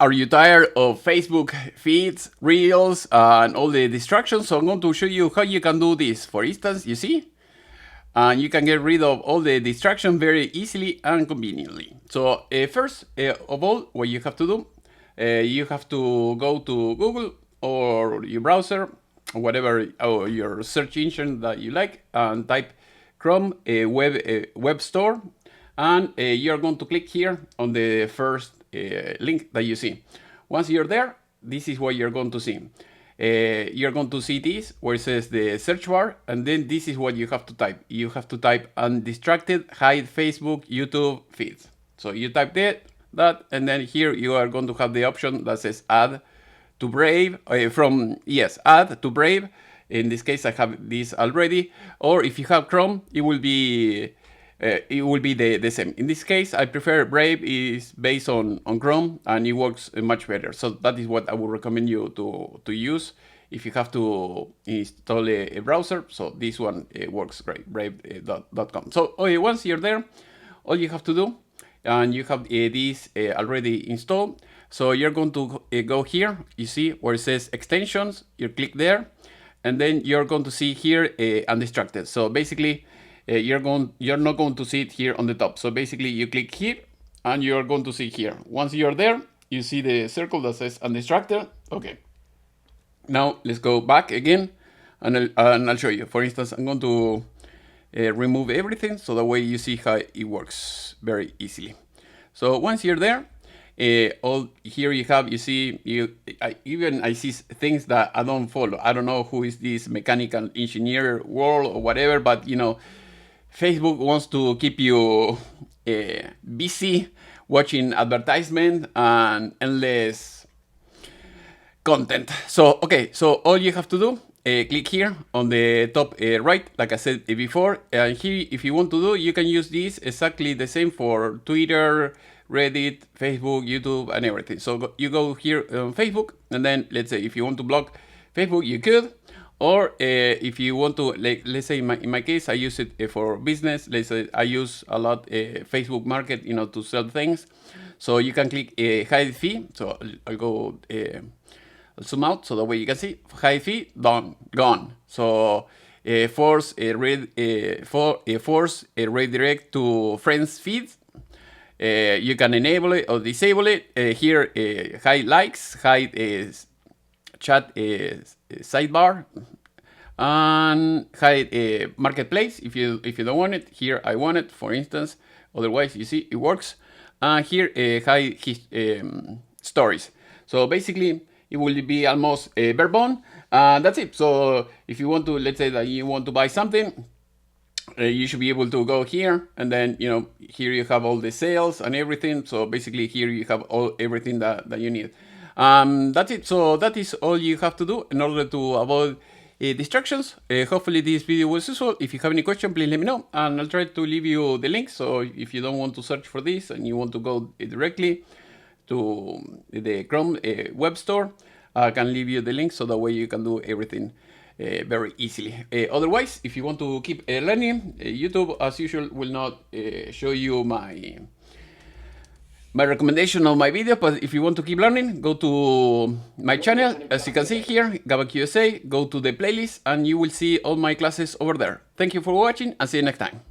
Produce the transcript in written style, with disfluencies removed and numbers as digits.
Are you tired of Facebook feeds, reels, and all the distractions? So I'm going to show you how you can do this. For instance, you see, and you can get rid of all the distraction very easily and conveniently. So first of all, what you have to do, you have to go to Google or your browser, or whatever or your search engine that you like, and type Chrome web store, and you're going to click here on the first link that you see. Once you're there, this is what you're going to see. You're going to see this where it says the search bar, and then this is what you have to type. You have to type undistracted hide Facebook YouTube feeds. So you type that, and then here you are going to have the option that says add to Brave add to Brave. In this case, I have this already. Or if you have Chrome, it will be the same. In this case, I prefer Brave. Is based on Chrome, and it works much better. So that is what I would recommend you to use if you have to install a browser. So this one works great, brave.com. So once you're there, all you have to do, and you have this already installed. So you're going to go here, you see where it says extensions, you click there, and then you're going to see here undistracted. So basically, you're not going to see it here on the top. So basically you click here and you're going to see here. Once you're there, you see the circle that says undistracted. Okay. Now let's go back again, and I'll show you. For instance, I'm going to remove everything, so that way you see how it works very easily. So once you're there, all here you have, you see, I see things that I don't follow. I don't know who is this mechanical engineer world or whatever, but you know, Facebook wants to keep you busy watching advertisement and endless content. So okay, so all you have to do, click here on the top right, like I said before, and here if you want to do, you can use this exactly the same for Twitter, Reddit, Facebook, YouTube, and everything. So you go here on Facebook, and then let's say if you want to block Facebook, you could. Or if you want to, like, let's say in my case, I use it for business. Let's say I use a lot Facebook Market, you know, to sell things. So you can click hide fee. So I'll go I'll zoom out so that way you can see hide fee gone. So force redirect to friends feeds. You can enable it or disable it. Here, hide likes, hide chat sidebar, and hide marketplace if you don't want it. Here I want it, for instance. Otherwise, you see it works. Here hide stories. So basically, it will be almost bare bone. That's it. So if you want to, let's say that you want to buy something, you should be able to go here, and then you know here you have all the sales and everything. So basically here you have everything that you need. That's it. So that is all you have to do in order to avoid distractions. Hopefully this video was useful. If you have any question, please let me know, and I'll try to leave you the link. So if you don't want to search for this and you want to go directly to the Chrome web store, I can leave you the link so that way you can do everything very easily. Otherwise, if you want to keep learning, YouTube as usual will not show you my recommendation of my video, but if you want to keep learning, go to my channel. As you can see here, GabakUSA, go to the playlist and you will see all my classes over there. Thank you for watching, and see you next time.